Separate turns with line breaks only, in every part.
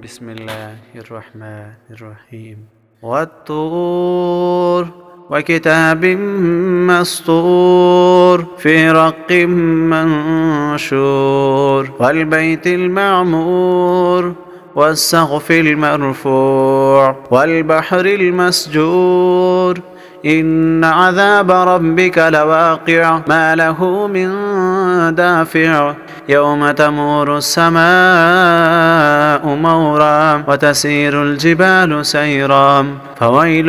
بسم الله الرحمن الرحيم والطور وكتاب مسطور في رق منشور والبيت المعمور والسقف المرفوع والبحر المسجور إن عذاب ربك لواقع ما له من دافع يوم تمور السماء مورا وتسير الجبال سيرا فويل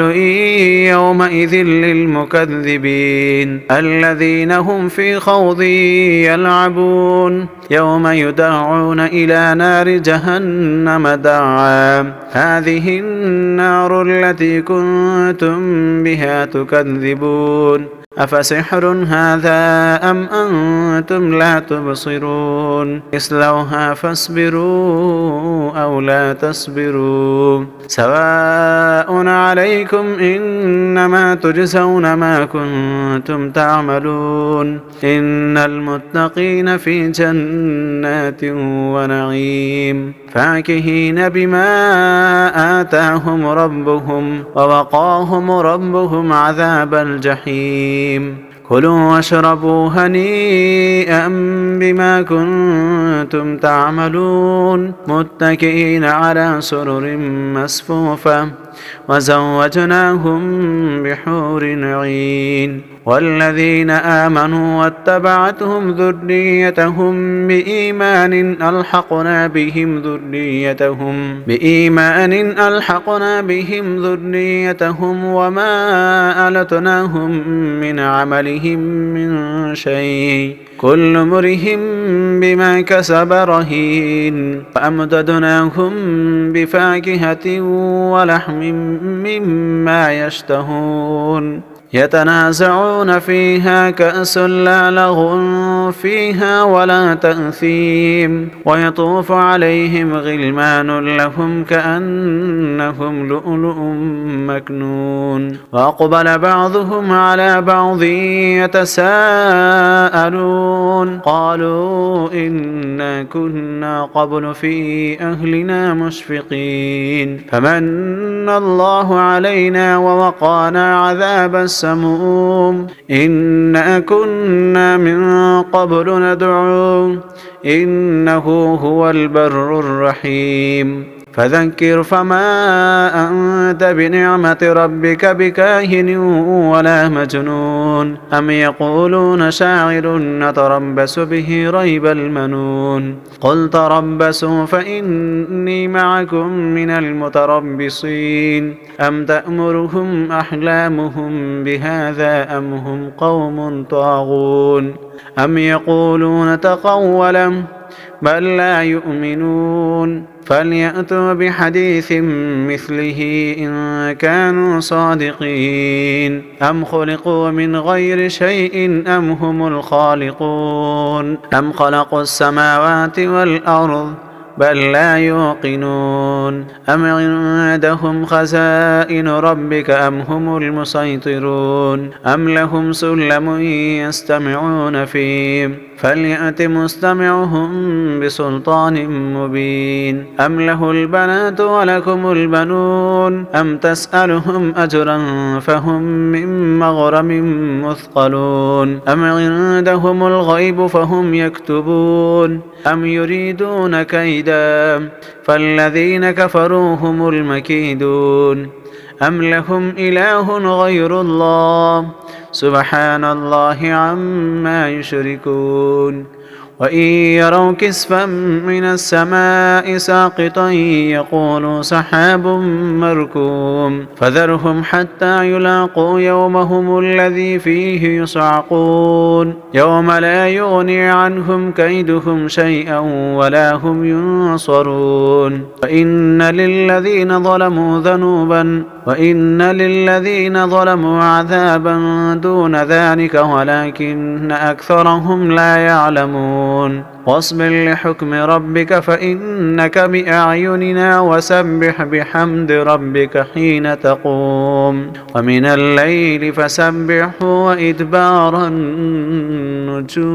يومئذ للمكذبين الذين هم في خوض يلعبون يوم يدعون إلى نار جهنم دعا هذه النار التي كنتم بها تكذبون أفسحر هذا أم أنتم لا تبصرون اصلوها فاصبروا أو لا تصبروا سواء عليكم إنما تجزون ما كنتم تعملون إن المتقين في جنات ونعيم فاكهين بما آتاهم ربهم ووقاهم ربهم عذاب الجحيم كلوا واشربوا هنيئا بما كنتم تعملون متكئين على سرر مصفوفة وزوجناهم بحور عين والذين آمنوا واتبعتهم ذريتهم بإيمان ألحقنا بهم ذريتهم وما ألتناهم من عملهم من شيء كل امرئ بما كسب رهين فأمددناهم بفاكهة ولحم مما يشتهون يتنازعون فيها كأس لا لغو فيها ولا تأثيم ويطوف عليهم غلمان لهم كأنهم لؤلؤ مكنون وأقبل بعضهم على بعض يتساءلون قالوا إنا كنا قبل في أهلنا مشفقين فمن الله علينا ووقانا عذاب السموم إنا كنا من قبل ندعوه إنه هو البر الرحيم فذكر فما أنت بنعمة ربك بكاهن ولا مجنون أم يقولون شاعر نتربص به ريب المنون قل تربصوا فإني معكم من المتربصين أم تأمرهم أحلامهم بهذا أم هم قوم طاغون أم يقولون تقوله بل لا يؤمنون فليأتوا بحديث مثله إن كانوا صادقين أم خلقوا من غير شيء أم هم الخالقون أم خلقوا السماوات والأرض بل لا يوقنون أم عندهم خزائن ربك أم هم المسيطرون أم لهم سلم يستمعون فيه فليأت مستمعهم بسلطان مبين أم له البنات ولكم البنون أم تسألهم أجرا فهم من مغرم مثقلون أم عندهم الغيب فهم يكتبون أم يريدون كيدا فالذين كفروا هم المكيدون أم لهم إله غير الله سبحان الله عما يشركون وإن يروا كسفا من السماء ساقطا يقولوا سحاب مركوم فذرهم حتى يلاقوا يومهم الذي فيه يصعقون يوم لا يغني عنهم كيدهم شيئا ولا هم ينصرون وإن للذين ظلموا عذابا دون ذلك ولكن أكثرهم لا يعلمون واصبر لحكم ربك فإنك بأعيننا وسبح بحمد ربك حين تقوم ومن الليل فسبحه وإدبار النجوم